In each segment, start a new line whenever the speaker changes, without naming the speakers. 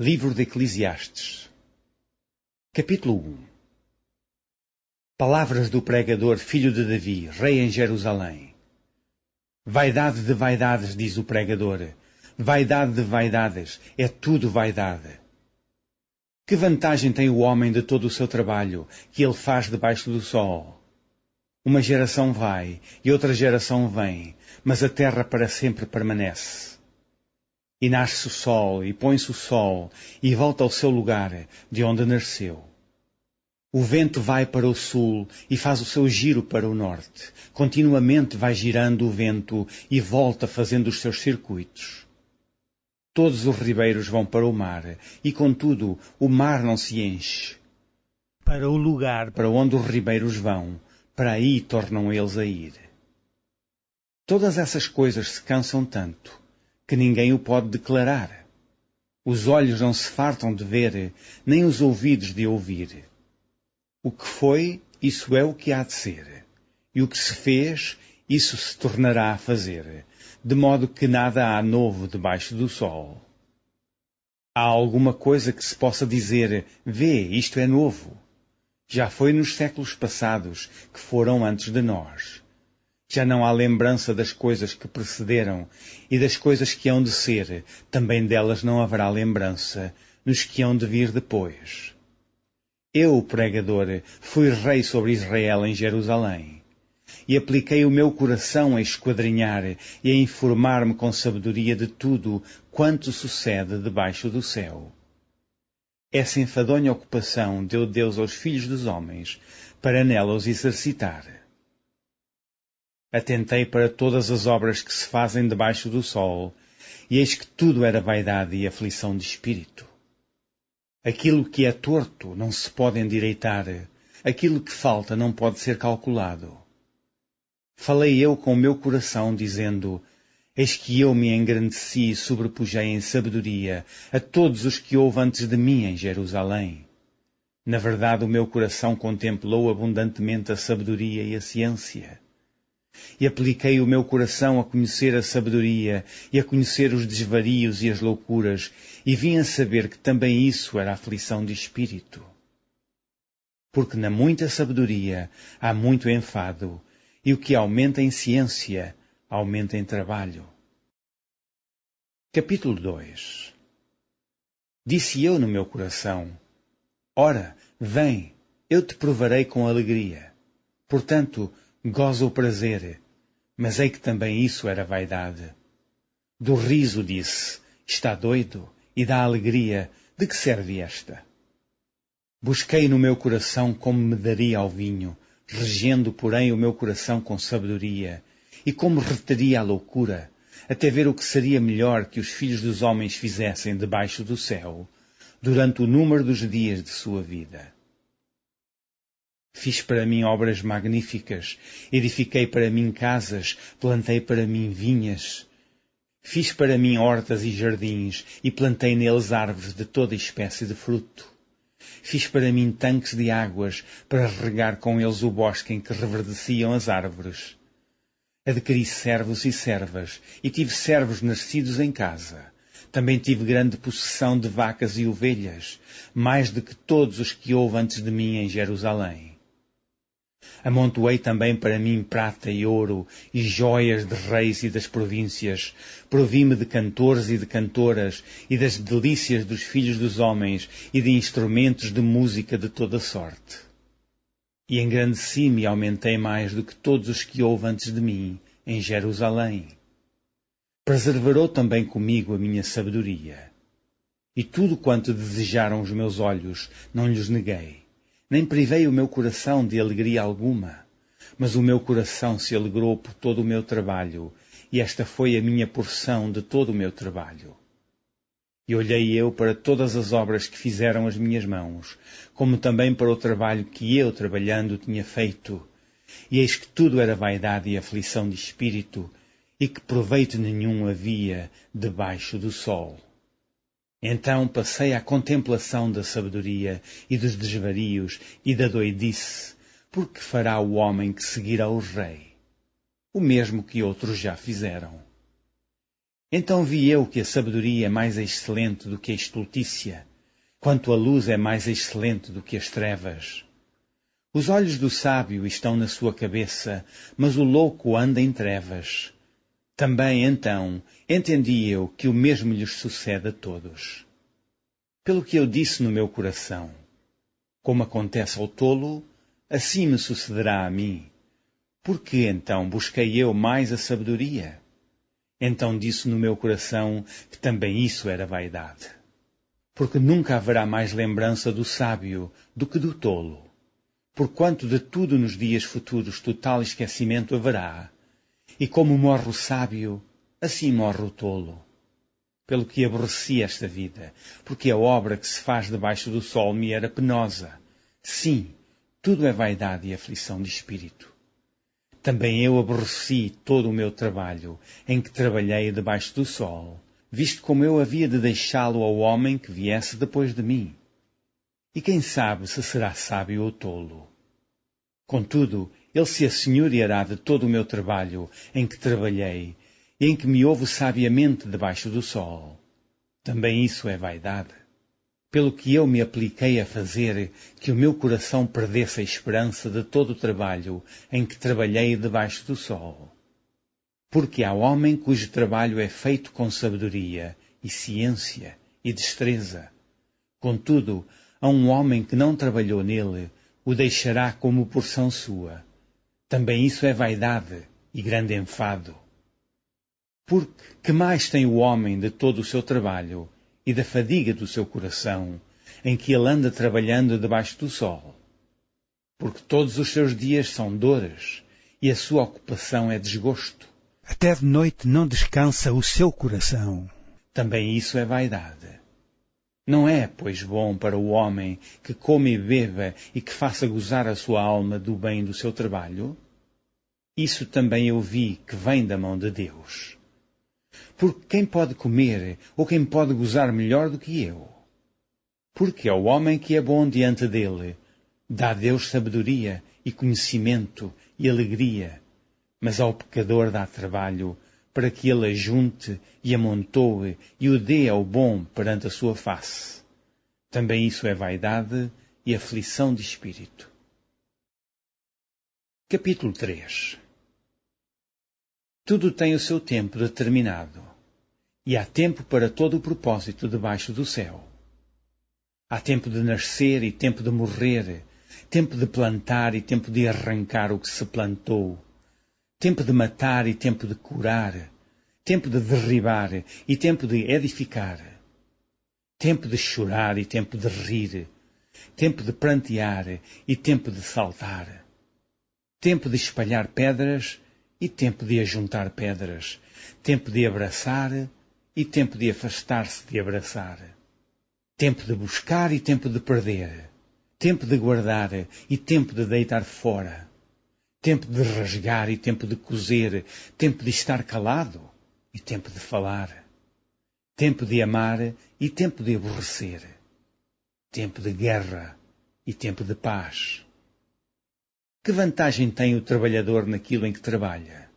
Livro de Eclesiastes, capítulo 1. Palavras do pregador, filho de Davi, rei em Jerusalém. Vaidade de vaidades, diz o pregador. Vaidade de vaidades, é tudo vaidade. Que vantagem tem o homem de todo o seu trabalho, que ele faz debaixo do sol? Uma geração vai, e outra geração vem, mas a terra para sempre permanece. E nasce o sol, e põe-se o sol, e volta ao seu lugar, de onde nasceu. O vento vai para o sul, e faz o seu giro para o norte. Continuamente vai girando o vento, e volta fazendo os seus circuitos. Todos os ribeiros vão para o mar, e contudo, o mar não se enche. Para o lugar para onde os ribeiros vão, para aí tornam eles a ir. Todas essas coisas se cansam tanto, que ninguém o pode declarar. Os olhos não se fartam de ver, nem os ouvidos de ouvir. O que foi, isso é o que há de ser. E o que se fez, isso se tornará a fazer. De modo que nada há novo debaixo do sol. Há alguma coisa que se possa dizer, vê, isto é novo. Já foi nos séculos passados, que foram antes de nós. Já não há lembrança das coisas que precederam, e das coisas que hão de ser, também delas não haverá lembrança, nos que hão de vir depois. Eu, o pregador, fui rei sobre Israel em Jerusalém, e apliquei o meu coração a esquadrinhar e a informar-me com sabedoria de tudo quanto sucede debaixo do céu. Essa enfadonha ocupação deu Deus aos filhos dos homens, para nela os exercitar. Atentei para todas as obras que se fazem debaixo do sol, e eis que tudo era vaidade e aflição de espírito. Aquilo que é torto não se pode endireitar, aquilo que falta não pode ser calculado. Falei eu com o meu coração, dizendo, eis que eu me engrandeci e sobrepujei em sabedoria a todos os que houve antes de mim em Jerusalém. Na verdade, o meu coração contemplou abundantemente a sabedoria e a ciência. E apliquei o meu coração a conhecer a sabedoria e a conhecer os desvarios e as loucuras, e vim a saber que também isso era aflição de espírito. Porque na muita sabedoria há muito enfado, e o que aumenta em ciência, aumenta em trabalho. Capítulo 2. Disse eu no meu coração, ora, vem, eu te provarei com alegria. Portanto, goza o prazer, mas ei que também isso era vaidade. Do riso disse, está doido, e da alegria, de que serve esta? Busquei no meu coração como me daria ao vinho, regendo, porém, o meu coração com sabedoria, e como reteria a loucura, até ver o que seria melhor que os filhos dos homens fizessem debaixo do céu, durante o número dos dias de sua vida. Fiz para mim obras magníficas, edifiquei para mim casas, plantei para mim vinhas. Fiz para mim hortas e jardins, e plantei neles árvores de toda espécie de fruto. Fiz para mim tanques de águas, para regar com eles o bosque em que reverdeciam as árvores. Adquiri servos e servas, e tive servos nascidos em casa. Também tive grande possessão de vacas e ovelhas, mais do que todos os que houve antes de mim em Jerusalém. Amontoei também para mim prata e ouro, e joias de reis e das províncias. Provi-me de cantores e de cantoras, e das delícias dos filhos dos homens, e de instrumentos de música de toda sorte. E engrandeci-me e aumentei mais do que todos os que houve antes de mim, em Jerusalém. Preservarou também comigo a minha sabedoria. E tudo quanto desejaram os meus olhos, não lhes neguei. Nem privei o meu coração de alegria alguma, mas o meu coração se alegrou por todo o meu trabalho, e esta foi a minha porção de todo o meu trabalho. E olhei eu para todas as obras que fizeram as minhas mãos, como também para o trabalho que eu, trabalhando, tinha feito, e eis que tudo era vaidade e aflição de espírito, e que proveito nenhum havia debaixo do sol. Então passei à contemplação da sabedoria e dos desvarios e da doidice, porque fará o homem que seguirá o rei, o mesmo que outros já fizeram. Então vi eu que a sabedoria é mais excelente do que a estultícia, quanto a luz é mais excelente do que as trevas. Os olhos do sábio estão na sua cabeça, mas o louco anda em trevas. Também, então, entendi eu que o mesmo lhes sucede a todos. Pelo que eu disse no meu coração, como acontece ao tolo, assim me sucederá a mim. Por que, então, busquei eu mais a sabedoria? Então disse no meu coração que também isso era vaidade. Porque nunca haverá mais lembrança do sábio do que do tolo. Porquanto de tudo nos dias futuros total esquecimento haverá. E como morre o sábio, assim morre o tolo. Pelo que aborreci esta vida, porque a obra que se faz debaixo do sol me era penosa. Sim, tudo é vaidade e aflição de espírito. Também eu aborreci todo o meu trabalho, em que trabalhei debaixo do sol, visto como eu havia de deixá-lo ao homem que viesse depois de mim. E quem sabe se será sábio ou tolo? Contudo, ele se assenhoreará de todo o meu trabalho, em que trabalhei, e em que me houve sabiamente debaixo do sol. Também isso é vaidade. Pelo que eu me apliquei a fazer que o meu coração perdesse a esperança de todo o trabalho em que trabalhei debaixo do sol. Porque há homem cujo trabalho é feito com sabedoria e ciência e destreza. Contudo, a um homem que não trabalhou nele, o deixará como porção sua. Também isso é vaidade e grande enfado. Porque que mais tem o homem de todo o seu trabalho e da fadiga do seu coração, em que ele anda trabalhando debaixo do sol? Porque todos os seus dias são dores, e a sua ocupação é desgosto.
Até de noite não descansa o seu coração.
Também isso é vaidade. Não é, pois, bom para o homem que come e beba e que faça gozar a sua alma do bem do seu trabalho? Isso também eu vi que vem da mão de Deus. Porque quem pode comer ou quem pode gozar melhor do que eu? Porque ao homem que é bom diante dele, dá Deus sabedoria e conhecimento e alegria, mas ao pecador dá trabalho para que ele ajunte e amontoe e o dê ao bom perante a sua face. Também isso é vaidade e aflição de espírito. Capítulo 3. Tudo tem o seu tempo determinado, e há tempo para todo o propósito debaixo do céu. Há tempo de nascer e tempo de morrer, tempo de plantar e tempo de arrancar o que se plantou, tempo de matar e tempo de curar, tempo de derribar e tempo de edificar, tempo de chorar e tempo de rir, tempo de prantear e tempo de saltar, tempo de espalhar pedras e tempo de ajuntar pedras, tempo de abraçar e tempo de afastar-se de abraçar, tempo de buscar e tempo de perder, tempo de guardar e tempo de deitar fora, tempo de rasgar e tempo de coser, tempo de estar calado e tempo de falar, tempo de amar e tempo de aborrecer, tempo de guerra e tempo de paz. Que vantagem tem o trabalhador naquilo em que trabalha?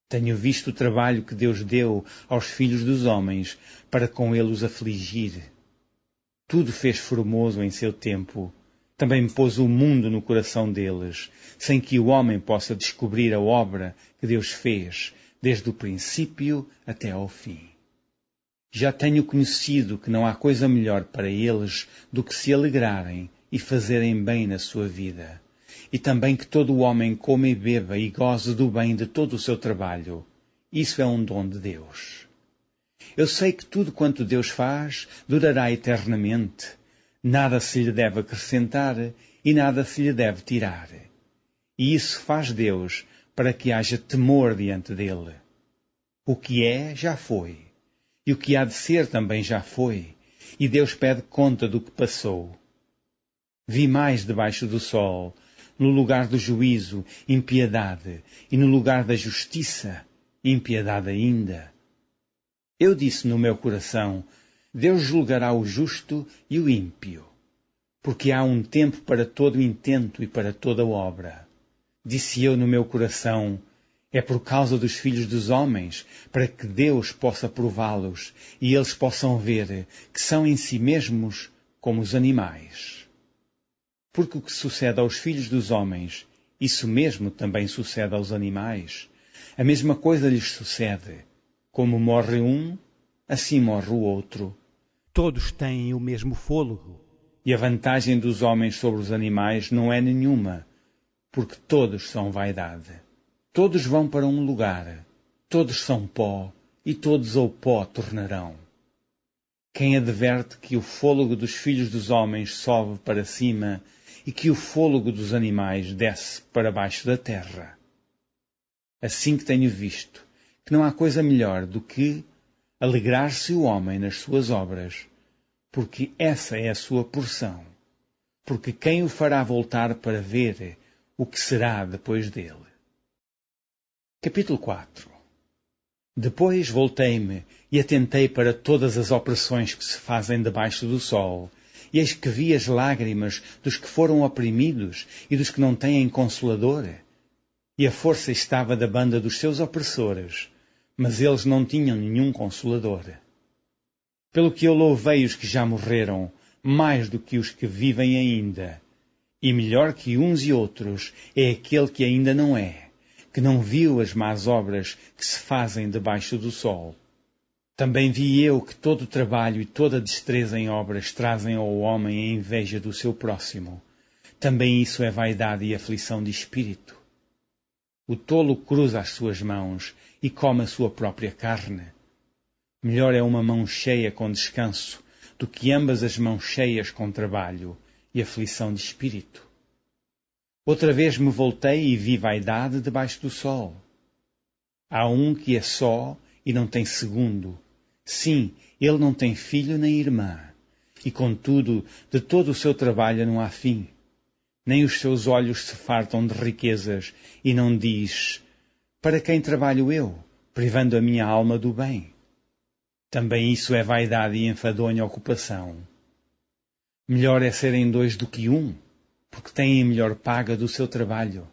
Tenho visto o trabalho que Deus deu aos filhos dos homens para com ele os afligir. Tudo fez formoso em seu tempo. Também pôs o mundo no coração deles, sem que o homem possa descobrir a obra que Deus fez, desde o princípio até ao fim. Já tenho conhecido que não há coisa melhor para eles do que se alegrarem e fazerem bem na sua vida. E também que todo o homem coma e beba e goze do bem de todo o seu trabalho. Isso é um dom de Deus. Eu sei que tudo quanto Deus faz durará eternamente. Nada se lhe deve acrescentar e nada se lhe deve tirar. E isso faz Deus para que haja temor diante dele. O que é, já foi. E o que há de ser também já foi. E Deus pede conta do que passou. Vi mais debaixo do sol, no lugar do juízo, impiedade, e no lugar da justiça, impiedade ainda. Eu disse no meu coração, Deus julgará o justo e o ímpio, porque há um tempo para todo intento e para toda obra. Disse eu no meu coração, É por causa dos filhos dos homens, para que Deus possa prová-los e eles possam ver que são em si mesmos como os animais. Porque o que sucede aos filhos dos homens, isso mesmo também sucede aos animais. A mesma coisa lhes sucede. Como morre um, assim morre o outro.
Todos têm o mesmo fôlego.
E a vantagem dos homens sobre os animais não é nenhuma, porque todos são vaidade. Todos vão para um lugar, todos são pó, e todos ao pó tornarão. Quem adverte que o fôlego dos filhos dos homens sobe para cima e que o fôlego dos animais desce para baixo da terra? Assim que tenho visto que não há coisa melhor do que alegrar-se o homem nas suas obras, porque essa é a sua porção, porque quem o fará voltar para ver o que será depois dele? Capítulo 4. Depois voltei-me e atentei para todas as opressões que se fazem debaixo do sol, e eis que vi as lágrimas dos que foram oprimidos e dos que não têm consolador. E a força estava da banda dos seus opressores, mas eles não tinham nenhum consolador. Pelo que eu louvei os que já morreram, mais do que os que vivem ainda. E melhor que uns e outros é aquele que ainda não é, que não viu as más obras que se fazem debaixo do sol. Também vi eu que todo o trabalho e toda a destreza em obras trazem ao homem a inveja do seu próximo. Também isso é vaidade e aflição de espírito. O tolo cruza as suas mãos e come a sua própria carne. Melhor é uma mão cheia com descanso do que ambas as mãos cheias com trabalho e aflição de espírito. Outra vez me voltei e vi vaidade debaixo do sol. Há um que é só e não tem segundo. Sim, ele não tem filho nem irmã. E contudo, de todo o seu trabalho não há fim. Nem os seus olhos se fartam de riquezas e não diz: para quem trabalho eu, privando a minha alma do bem? Também isso é vaidade e enfadonha ocupação. Melhor é serem dois do que um, porque têm a melhor paga do seu trabalho.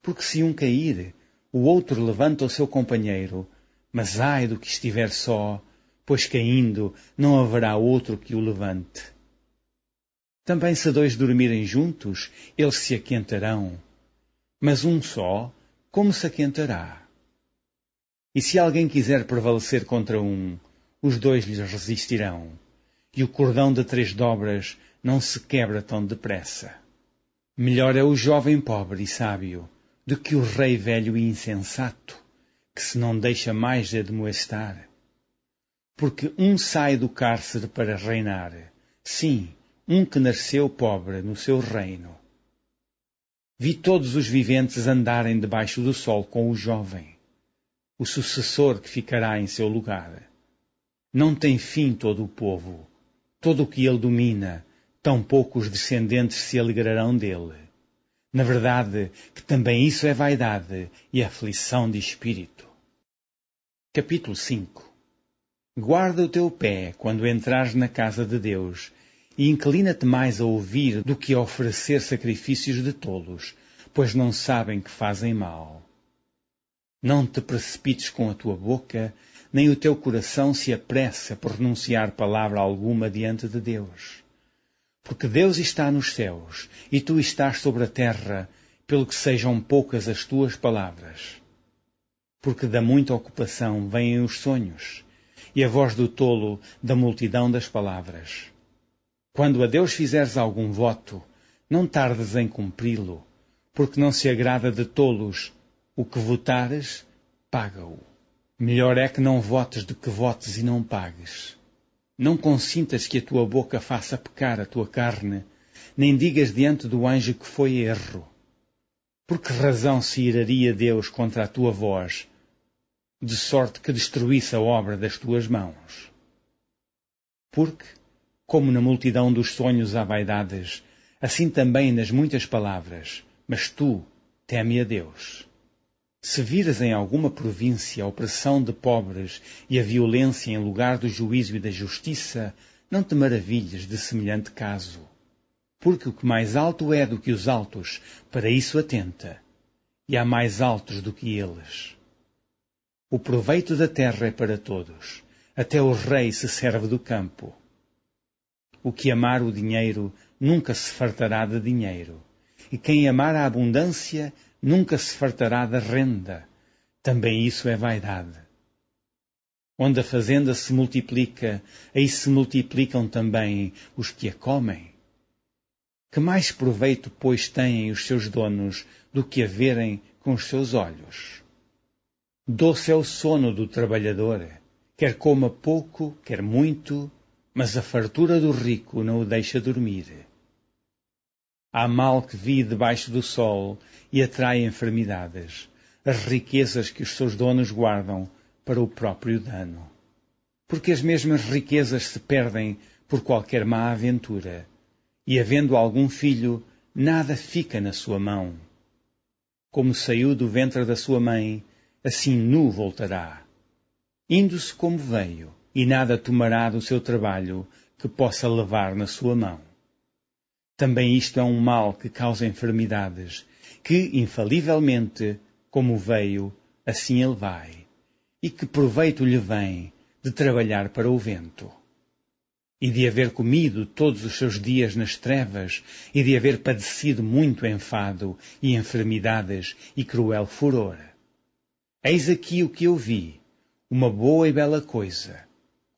Porque se um cair, o outro levanta o seu companheiro, mas ai do que estiver só, pois caindo não haverá outro que o levante. Também se dois dormirem juntos, eles se aquentarão, mas um só, como se aquentará? E se alguém quiser prevalecer contra um, os dois lhes resistirão, e o cordão de 3 dobras não se quebra tão depressa. Melhor é o jovem pobre e sábio do que o rei velho e insensato, que se não deixa mais de admoestar. Porque um sai do cárcere para reinar, sim, um que nasceu pobre no seu reino. Vi todos os viventes andarem debaixo do sol com o jovem, o sucessor que ficará em seu lugar. Não tem fim todo o povo, todo o que ele domina, tampouco os descendentes se alegrarão dele. Na verdade, que também isso é vaidade e aflição de espírito. Capítulo 5. Guarda o teu pé quando entrares na casa de Deus, e inclina-te mais a ouvir do que a oferecer sacrifícios de tolos, pois não sabem que fazem mal. Não te precipites com a tua boca, nem o teu coração se apresse a pronunciar palavra alguma diante de Deus. Porque Deus está nos céus, e tu estás sobre a terra, pelo que sejam poucas as tuas palavras. Porque da muita ocupação vêm os sonhos, e a voz do tolo da multidão das palavras. Quando a Deus fizeres algum voto, não tardes em cumpri-lo, porque não se agrada de tolos. O que votares, paga-o. Melhor é que não votes do que votes e não pagues. Não consintas que a tua boca faça pecar a tua carne, nem digas diante do anjo que foi erro. Por que razão se iraria Deus contra a tua voz, de sorte que destruísse a obra das tuas mãos? Porque, como na multidão dos sonhos há vaidades, assim também nas muitas palavras, mas tu teme a Deus. Se vires em alguma província a opressão de pobres e a violência em lugar do juízo e da justiça, não te maravilhes de semelhante caso. Porque o que mais alto é do que os altos, para isso atenta. e há mais altos do que eles. O proveito da terra é para todos, até o rei se serve do campo. O que amar o dinheiro nunca se fartará de dinheiro, e quem amar a abundância nunca se fartará da renda. Também isso é vaidade. Onde a fazenda se multiplica, aí se multiplicam também os que a comem. Que mais proveito, pois, têm os seus donos do que a verem com os seus olhos? Doce é o sono do trabalhador, quer coma pouco, quer muito, mas a fartura do rico não o deixa dormir. Há mal que vi debaixo do sol e atrai enfermidades, as riquezas que os seus donos guardam para o próprio dano. Porque as mesmas riquezas se perdem por qualquer má aventura, e havendo algum filho, nada fica na sua mão. Como saiu do ventre da sua mãe, assim nu voltará. Indo-se como veio, e nada tomará do seu trabalho que possa levar na sua mão. Também isto é um mal que causa enfermidades, que, infalivelmente, como veio, assim ele vai, e que proveito lhe vem de trabalhar para o vento, e de haver comido todos os seus dias nas trevas, e de haver padecido muito enfado, e enfermidades, e cruel furor. Eis aqui o que eu vi, uma boa e bela coisa,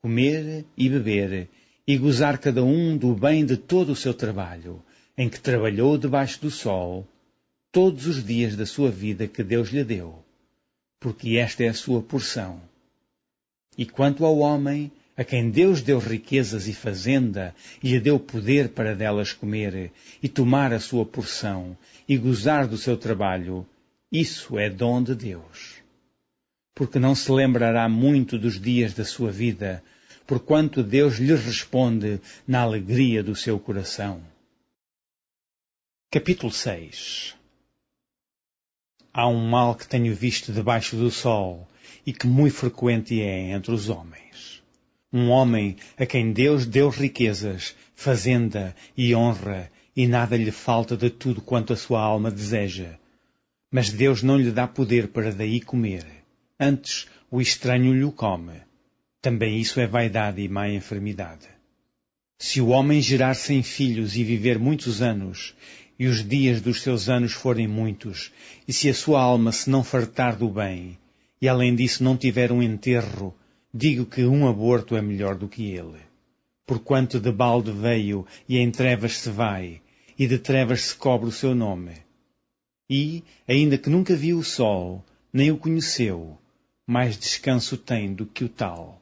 comer e beber, e gozar cada um do bem de todo o seu trabalho, em que trabalhou debaixo do sol, todos os dias da sua vida que Deus lhe deu, porque esta é a sua porção. E quanto ao homem, a quem Deus deu riquezas e fazenda, e lhe deu poder para delas comer, e tomar a sua porção, e gozar do seu trabalho, isso é dom de Deus. Porque não se lembrará muito dos dias da sua vida, porquanto Deus lhe responde na alegria do seu coração. Capítulo 6. Há um mal que tenho visto debaixo do sol, e que muito frequente é entre os homens. Um homem a quem Deus deu riquezas, fazenda e honra, e nada lhe falta de tudo quanto a sua alma deseja. Mas Deus não lhe dá poder para daí comer. Antes, o estranho lhe come. Também isso é vaidade e má enfermidade. Se o homem gerar sem filhos e viver muitos anos, e os dias dos seus anos forem muitos, e se a sua alma se não fartar do bem, e além disso não tiver um enterro, digo que um aborto é melhor do que ele. Porquanto de balde veio, e em trevas se vai, e de trevas se cobre o seu nome. E, ainda que nunca viu o sol, nem o conheceu, mais descanso tem do que o tal.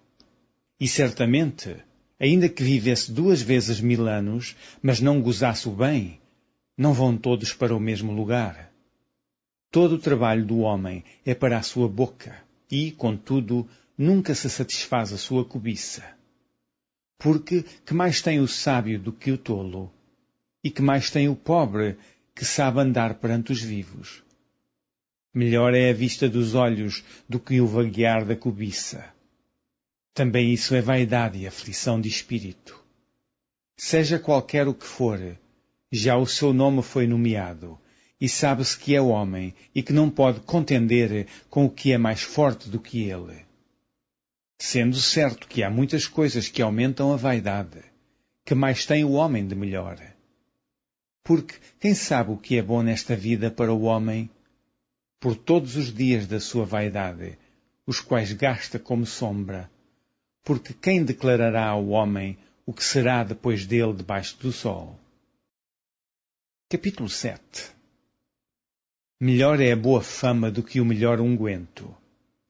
E certamente, ainda que vivesse 2 vezes 1000 anos, mas não gozasse o bem, não vão todos para o mesmo lugar. Todo o trabalho do homem é para a sua boca, e, contudo, nunca se satisfaz a sua cobiça. Porque que mais tem o sábio do que o tolo? E que mais tem o pobre que sabe andar perante os vivos? Melhor é a vista dos olhos do que o vaguear da cobiça. Também isso é vaidade e aflição de espírito. Seja qualquer o que for, já o seu nome foi nomeado, e sabe-se que é homem e que não pode contender com o que é mais forte do que ele. Sendo certo que há muitas coisas que aumentam a vaidade, que mais tem o homem de melhor. Porque quem sabe o que é bom nesta vida para o homem? Por todos os dias da sua vaidade, os quais gasta como sombra. Porque quem declarará ao homem o que será depois dele debaixo do sol? Capítulo 7. Melhor é a boa fama do que o melhor unguento,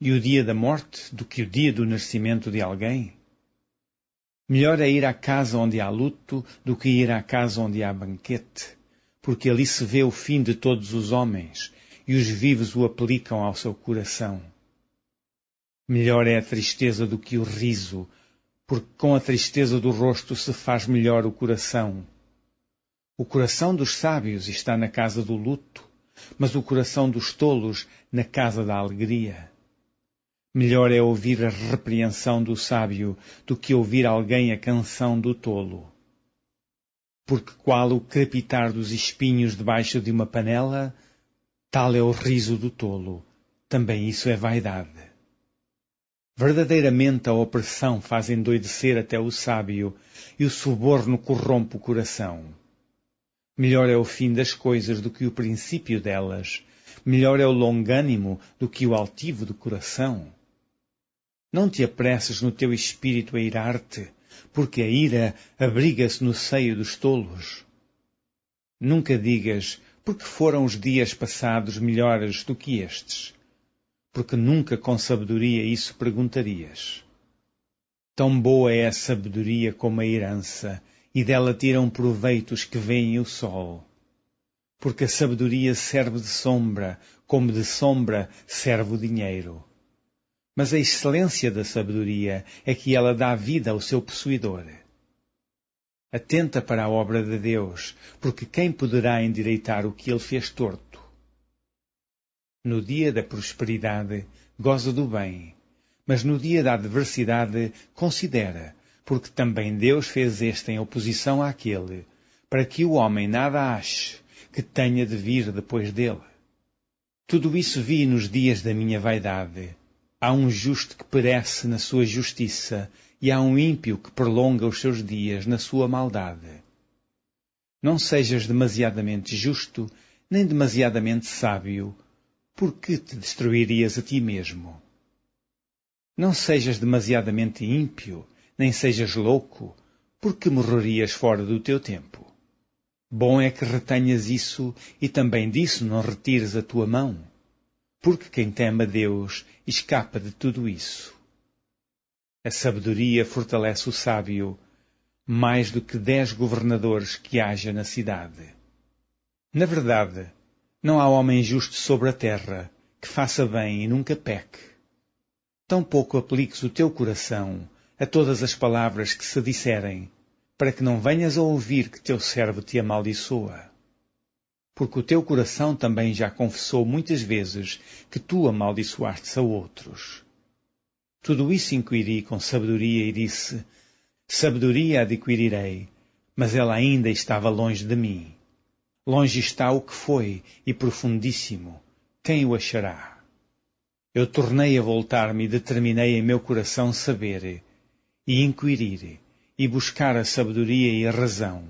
e o dia da morte do que o dia do nascimento de alguém? Melhor é ir à casa onde há luto do que ir à casa onde há banquete, porque ali se vê o fim de todos os homens, e os vivos o aplicam ao seu coração. Melhor é a tristeza do que o riso, porque com a tristeza do rosto se faz melhor o coração. O coração dos sábios está na casa do luto, mas o coração dos tolos na casa da alegria. Melhor é ouvir a repreensão do sábio do que ouvir alguém a canção do tolo. Porque qual o crepitar dos espinhos debaixo de uma panela, Tal é o riso do tolo, também isso é vaidade. Verdadeiramente a opressão faz endoidecer até o sábio, e o suborno corrompe o coração. Melhor é o fim das coisas do que o princípio delas, melhor é o longânimo do que o altivo do coração. Não te apresses no teu espírito a irar-te, porque a ira abriga-se no seio dos tolos. Nunca digas, porque foram os dias passados melhores do que estes, porque nunca com sabedoria isso perguntarias. Tão boa é a sabedoria como a herança, e dela tiram proveito os que veem o sol. Porque a sabedoria serve de sombra, como de sombra serve o dinheiro. Mas a excelência da sabedoria é que ela dá vida ao seu possuidor. Atenta para a obra de Deus, porque quem poderá endireitar o que ele fez torto? No dia da prosperidade, goza do bem, mas no dia da adversidade, considera, porque também Deus fez este em oposição àquele, para que o homem nada ache que tenha de vir depois dele. Tudo isso vi nos dias da minha vaidade. Há um justo que perece na sua justiça, e há um ímpio que prolonga os seus dias na sua maldade. Não sejas demasiadamente justo, nem demasiadamente sábio, porque te destruirias a ti mesmo. Não sejas demasiadamente ímpio, nem sejas louco, porque morrerias fora do teu tempo. Bom é que retenhas isso, e também disso não retires a tua mão, porque quem teme a Deus escapa de tudo isso. A sabedoria fortalece o sábio, mais do que 10 governadores que haja na cidade. Na verdade, não há homem justo sobre a terra que faça bem e nunca peque. Tampouco apliques o teu coração a todas as palavras que se disserem, para que não venhas a ouvir que teu servo te amaldiçoa. Porque o teu coração também já confessou muitas vezes que tu amaldiçoaste a outros. Tudo isso inquiri com sabedoria e disse, sabedoria adquirirei, mas ela ainda estava longe de mim. Longe está o que foi, e profundíssimo. Quem o achará? Eu tornei a voltar-me e determinei em meu coração saber, e inquirir, e buscar a sabedoria e a razão,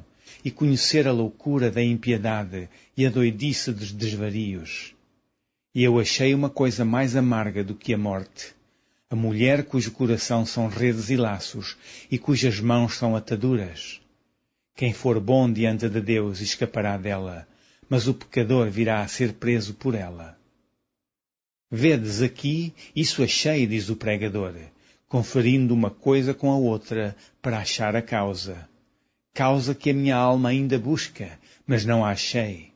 e conhecer a loucura da impiedade e a doidice dos desvarios. E eu achei uma coisa mais amarga do que a morte, a mulher cujo coração são redes e laços, e cujas mãos são ataduras. Quem for bom diante de Deus escapará dela, mas o pecador virá a ser preso por ela. Vedes aqui, isso achei, diz o pregador, conferindo uma coisa com a outra para achar a causa. Causa que a minha alma ainda busca, mas não a achei.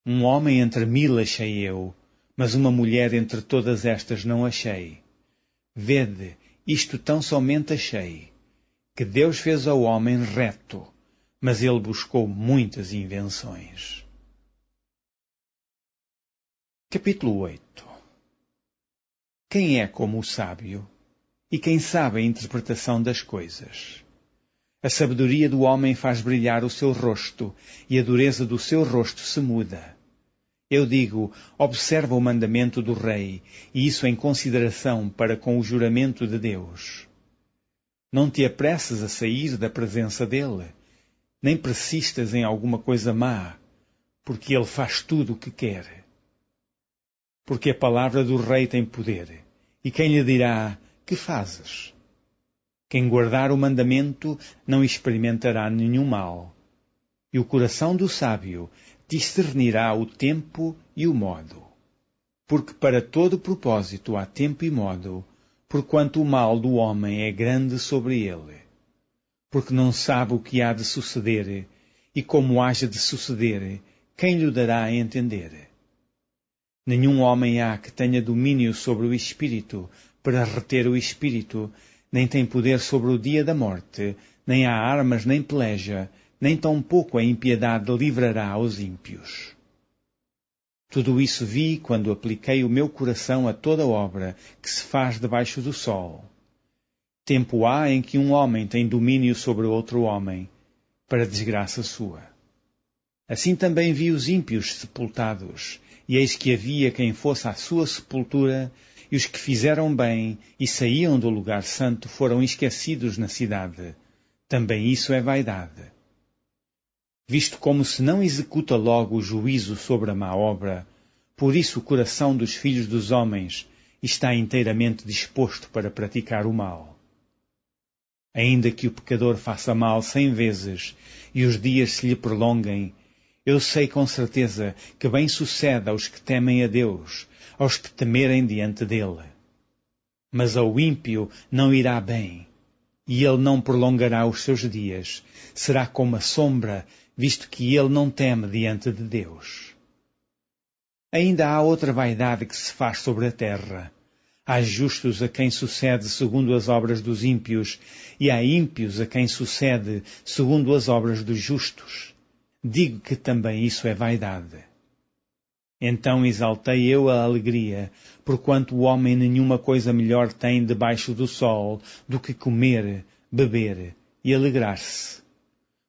Um homem entre 1000 achei eu, mas uma mulher entre todas estas não achei. Vede, isto tão somente achei, que Deus fez ao homem reto, mas ele buscou muitas invenções. Capítulo 8. Quem é como o sábio, e quem sabe a interpretação das coisas? A sabedoria do homem faz brilhar o seu rosto, e a dureza do seu rosto se muda. Eu digo, observa o mandamento do rei, e isso em consideração para com o juramento de Deus. Não te apresses a sair da presença dele, nem persistas em alguma coisa má, porque ele faz tudo o que quer. Porque a palavra do rei tem poder, e quem lhe dirá, que fazes? Quem guardar o mandamento não experimentará nenhum mal, e o coração do sábio discernirá o tempo e o modo. Porque para todo propósito há tempo e modo, porquanto o mal do homem é grande sobre ele. Porque não sabe o que há de suceder, e como haja de suceder, quem lhe dará a entender? Nenhum homem há que tenha domínio sobre o espírito, para reter o espírito, nem tem poder sobre o dia da morte, nem há armas nem peleja, nem tampouco a impiedade livrará aos ímpios. Tudo isso vi quando apliquei o meu coração a toda obra que se faz debaixo do sol. Tempo há em que um homem tem domínio sobre outro homem, para desgraça sua. Assim também vi os ímpios sepultados, e eis que havia quem fosse à sua sepultura, e os que fizeram bem e saíam do lugar santo foram esquecidos na cidade. Também isso é vaidade. Visto como se não executa logo o juízo sobre a má obra, por isso o coração dos filhos dos homens está inteiramente disposto para praticar o mal. Ainda que o pecador faça mal 100 vezes e os dias se lhe prolonguem, eu sei com certeza que bem sucede aos que temem a Deus, aos que temerem diante dele. Mas ao ímpio não irá bem, e ele não prolongará os seus dias, será como a sombra, visto que ele não teme diante de Deus. Ainda há outra vaidade que se faz sobre a terra. Há justos a quem sucede segundo as obras dos ímpios, e há ímpios a quem sucede segundo as obras dos justos. Digo que também isso é vaidade. Então exaltei eu a alegria, porquanto o homem nenhuma coisa melhor tem debaixo do sol do que comer, beber e alegrar-se.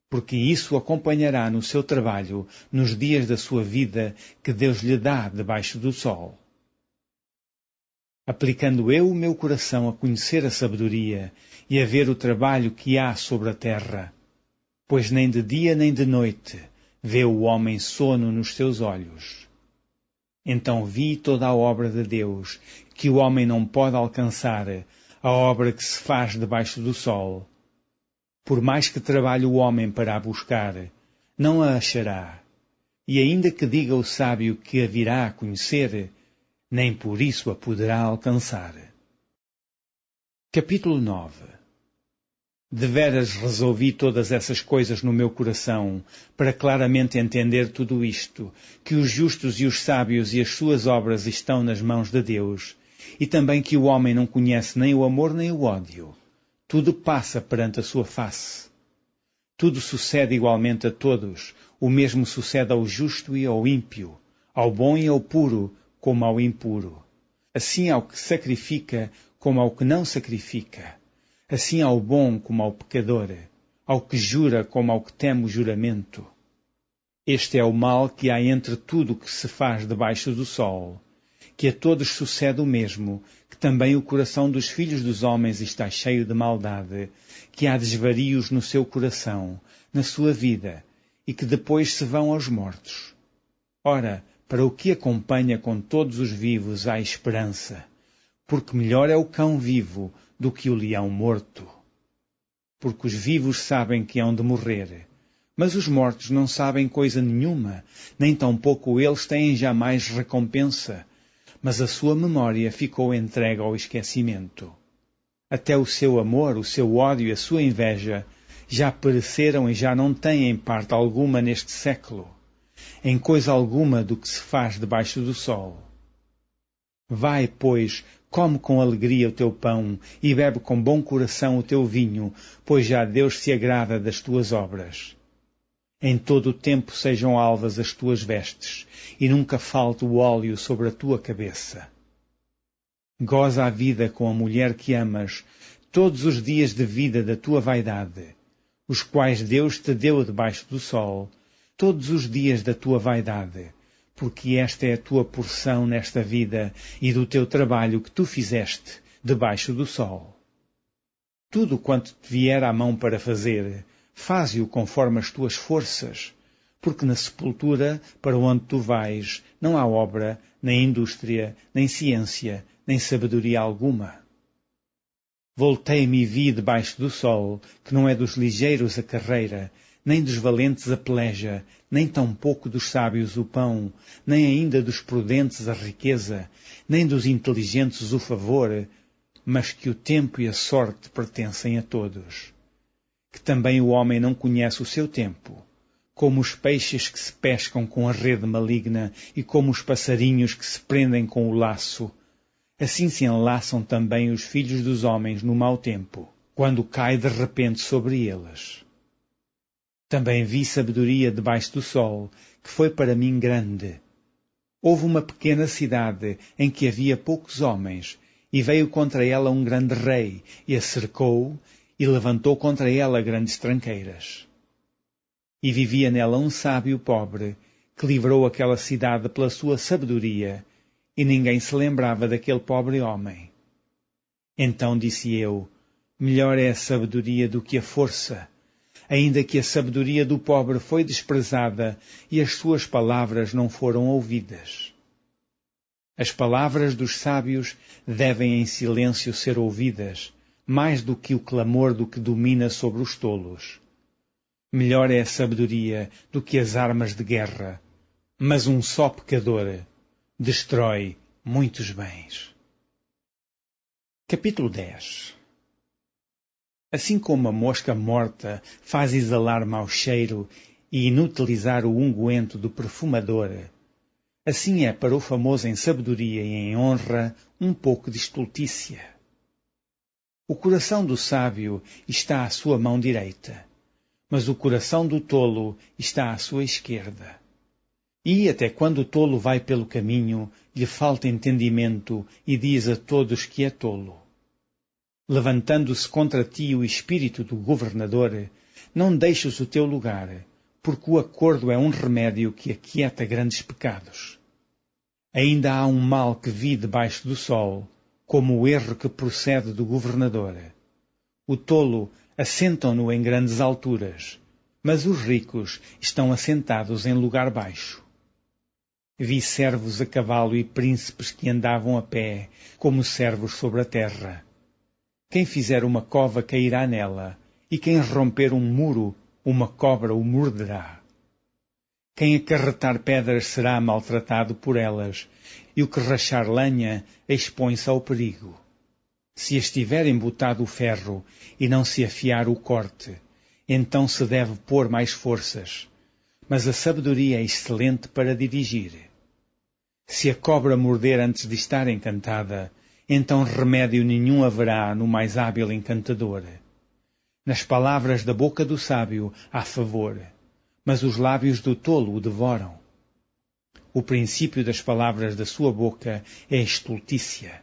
Porque isso o acompanhará no seu trabalho, nos dias da sua vida que Deus lhe dá debaixo do sol. Aplicando eu o meu coração a conhecer a sabedoria e a ver o trabalho que há sobre a terra, pois nem de dia nem de noite vê o homem sono nos seus olhos. Então vi toda a obra de Deus, que o homem não pode alcançar, a obra que se faz debaixo do sol. Por mais que trabalhe o homem para a buscar, não a achará. E ainda que diga o sábio que a virá a conhecer, nem por isso a poderá alcançar. Capítulo 9. Deveras resolvi todas essas coisas no meu coração, para claramente entender tudo isto, que os justos e os sábios e as suas obras estão nas mãos de Deus, e também que o homem não conhece nem o amor nem o ódio. Tudo passa perante a sua face. Tudo sucede igualmente a todos, o mesmo sucede ao justo e ao ímpio, ao bom e ao puro, como ao impuro. Assim ao que sacrifica, como ao que não sacrifica. Assim ao bom como ao pecador, ao que jura como ao que teme o juramento. Este é o mal que há entre tudo o que se faz debaixo do sol, que a todos sucede o mesmo, que também o coração dos filhos dos homens está cheio de maldade, que há desvarios no seu coração, na sua vida, e que depois se vão aos mortos. Ora, para o que acompanha com todos os vivos há esperança, porque melhor é o cão vivo do que o leão morto. Porque os vivos sabem que hão de morrer, mas os mortos não sabem coisa nenhuma, nem tampouco eles têm jamais recompensa, mas a sua memória ficou entregue ao esquecimento. Até o seu amor, o seu ódio e a sua inveja já pereceram e já não têm parte alguma neste século, em coisa alguma do que se faz debaixo do sol. Vai, pois, come com alegria o teu pão e bebe com bom coração o teu vinho, pois já Deus se agrada das tuas obras. Em todo o tempo sejam alvas as tuas vestes, e nunca falte o óleo sobre a tua cabeça. Goza a vida com a mulher que amas, todos os dias de vida da tua vaidade, os quais Deus te deu debaixo do sol, todos os dias da tua vaidade, porque esta é a tua porção nesta vida e do teu trabalho que tu fizeste debaixo do sol. Tudo quanto te vier à mão para fazer, faze-o conforme as tuas forças, porque na sepultura, para onde tu vais, não há obra, nem indústria, nem ciência, nem sabedoria alguma. Voltei-me e vi debaixo do sol, que não é dos ligeiros a carreira, nem dos valentes a peleja, nem tampouco dos sábios o pão, nem ainda dos prudentes a riqueza, nem dos inteligentes o favor, mas que o tempo e a sorte pertencem a todos. Que também o homem não conhece o seu tempo, como os peixes que se pescam com a rede maligna e como os passarinhos que se prendem com o laço, assim se enlaçam também os filhos dos homens no mau tempo, quando cai de repente sobre eles. Também vi sabedoria debaixo do sol, que foi para mim grande. Houve uma pequena cidade em que havia poucos homens, e veio contra ela um grande rei, e a cercou, e levantou contra ela grandes tranqueiras. E vivia nela um sábio pobre, que livrou aquela cidade pela sua sabedoria, e ninguém se lembrava daquele pobre homem. Então disse eu, melhor é a sabedoria do que a força, ainda que a sabedoria do pobre foi desprezada e as suas palavras não foram ouvidas. As palavras dos sábios devem em silêncio ser ouvidas, mais do que o clamor do que domina sobre os tolos. Melhor é a sabedoria do que as armas de guerra, mas um só pecador destrói muitos bens. Capítulo 10. Assim como a mosca morta faz exalar mau cheiro e inutilizar o unguento do perfumador, assim é para o famoso em sabedoria e em honra um pouco de estultícia. O coração do sábio está à sua mão direita, mas o coração do tolo está à sua esquerda. E até quando o tolo vai pelo caminho, lhe falta entendimento e diz a todos que é tolo. Levantando-se contra ti o espírito do governador, não deixes o teu lugar, porque o acordo é um remédio que aquieta grandes pecados. Ainda há um mal que vi debaixo do sol, como o erro que procede do governador. O tolo assentam-no em grandes alturas, mas os ricos estão assentados em lugar baixo. Vi servos a cavalo e príncipes que andavam a pé, como servos sobre a terra. Quem fizer uma cova cairá nela, e quem romper um muro, uma cobra o morderá. Quem acarretar pedras será maltratado por elas, e o que rachar lenha expõe-se ao perigo. Se estiver embotado o ferro e não se afiar o corte, então se deve pôr mais forças, mas a sabedoria é excelente para dirigir. Se a cobra morder antes de estar encantada, então remédio nenhum haverá no mais hábil encantador. Nas palavras da boca do sábio há favor, mas os lábios do tolo o devoram. O princípio das palavras da sua boca é estultícia,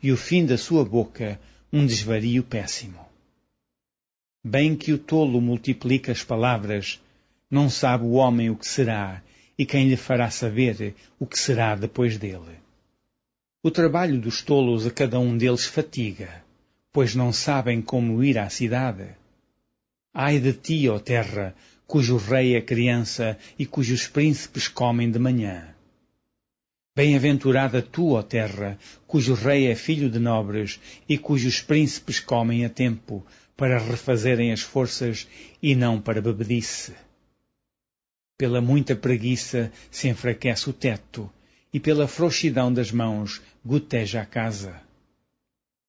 e o fim da sua boca um desvario péssimo. Bem que o tolo multiplica as palavras, não sabe o homem o que será, e quem lhe fará saber o que será depois dele. O trabalho dos tolos a cada um deles fatiga, pois não sabem como ir à cidade. Ai de ti, ó terra, cujo rei é criança e cujos príncipes comem de manhã. Bem-aventurada tu, ó terra, cujo rei é filho de nobres e cujos príncipes comem a tempo, para refazerem as forças e não para bebedice. Pela muita preguiça se enfraquece o teto, e pela frouxidão das mãos goteja a casa.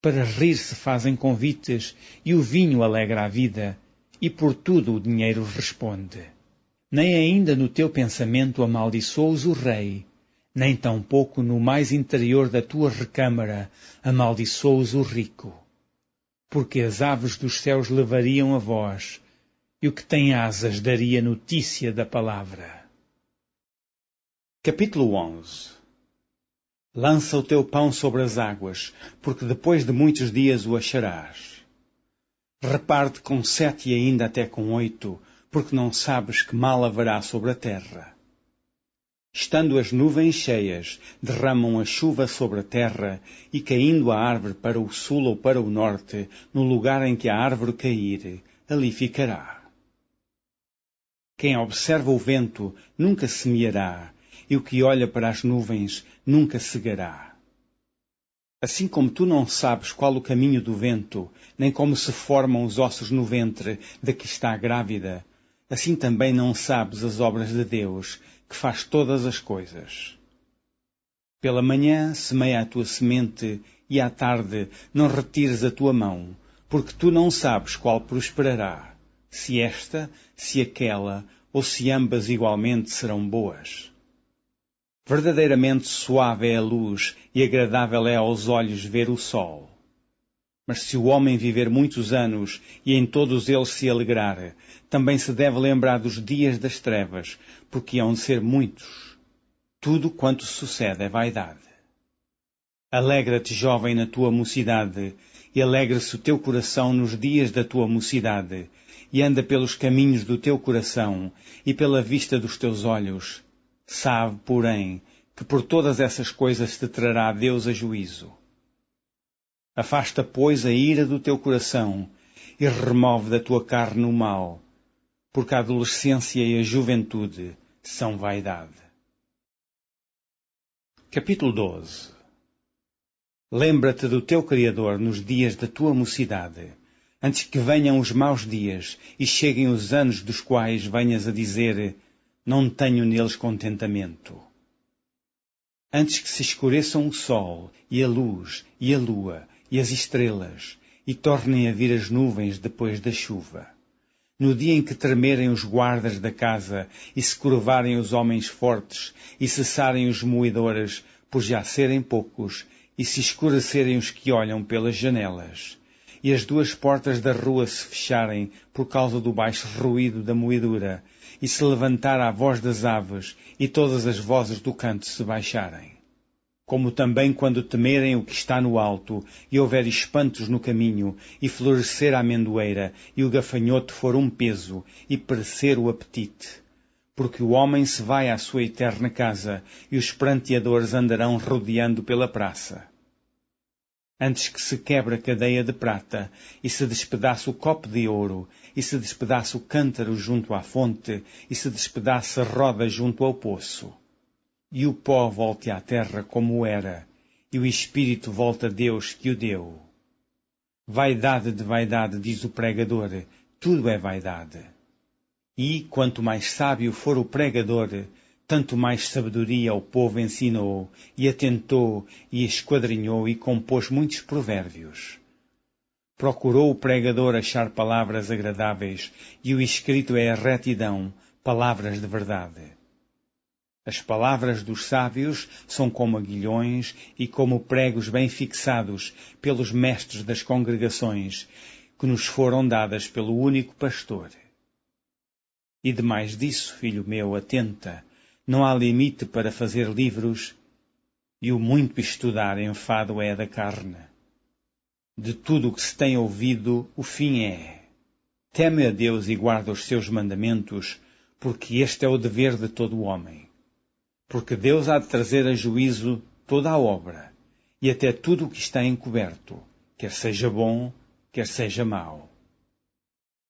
Para rir se fazem convites, e o vinho alegra a vida, e por tudo o dinheiro responde. Nem ainda no teu pensamento amaldiçoas o rei, nem tampouco no mais interior da tua recâmara amaldiçoas o rico. Porque as aves dos céus levariam a voz, e o que tem asas daria notícia da palavra. Capítulo 11. Lança o teu pão sobre as águas, porque depois de muitos dias o acharás. Reparte com 7 e ainda até com 8, porque não sabes que mal haverá sobre a terra. Estando as nuvens cheias, derramam a chuva sobre a terra, e caindo a árvore para o sul ou para o norte, no lugar em que a árvore cair, ali ficará. Quem observa o vento nunca semeará, e o que olha para as nuvens nunca cegará. Assim como tu não sabes qual o caminho do vento, nem como se formam os ossos no ventre da que está grávida, assim também não sabes as obras de Deus, que faz todas as coisas. Pela manhã semeia a tua semente, e à tarde não retires a tua mão, porque tu não sabes qual prosperará, se esta, se aquela, ou se ambas igualmente serão boas. Verdadeiramente suave é a luz e agradável é aos olhos ver o sol. Mas se o homem viver muitos anos e em todos eles se alegrar, também se deve lembrar dos dias das trevas, porque hão de ser muitos. Tudo quanto sucede é vaidade. Alegra-te, jovem, na tua mocidade, e alegra-se o teu coração nos dias da tua mocidade, e anda pelos caminhos do teu coração e pela vista dos teus olhos. Sabe, porém, que por todas essas coisas te trará Deus a juízo. Afasta, pois, a ira do teu coração e remove da tua carne o mal, porque a adolescência e a juventude são vaidade. Capítulo 12. Lembra-te do teu Criador nos dias da tua mocidade, antes que venham os maus dias e cheguem os anos dos quais venhas a dizer: não tenho neles contentamento. Antes que se escureçam o sol, e a luz, e a lua, e as estrelas, e tornem a vir as nuvens depois da chuva. No dia em que tremerem os guardas da casa, e se curvarem os homens fortes, e cessarem os moedores, por já serem poucos, e se escurecerem os que olham pelas janelas, e as duas portas da rua se fecharem por causa do baixo ruído da moedura, e se levantar a voz das aves, e todas as vozes do canto se baixarem. Como também quando temerem o que está no alto, e houver espantos no caminho, e florescer a amendoeira, e o gafanhoto for um peso, e perecer o apetite. Porque o homem se vai à sua eterna casa, e os pranteadores andarão rodeando pela praça. Antes que se quebre a cadeia de prata, e se despedace o copo de ouro, e se despedace o cântaro junto à fonte, e se despedace a roda junto ao poço. E o pó volte à terra como era, e o espírito volte a Deus que o deu. Vaidade de vaidade, diz o pregador, tudo é vaidade. E, quanto mais sábio for o pregador, tanto mais sabedoria o povo ensinou, e atentou, e esquadrinhou, e compôs muitos provérbios. Procurou o pregador achar palavras agradáveis, e o escrito é a retidão, palavras de verdade. As palavras dos sábios são como aguilhões e como pregos bem fixados pelos mestres das congregações, que nos foram dadas pelo único pastor. E demais disso, filho meu, atenta, não há limite para fazer livros, e o muito estudar enfado é da carne. De tudo o que se tem ouvido, o fim é: teme a Deus e guarda os seus mandamentos, porque este é o dever de todo o homem. Porque Deus há de trazer a juízo toda a obra, e até tudo o que está encoberto, quer seja bom, quer seja mau.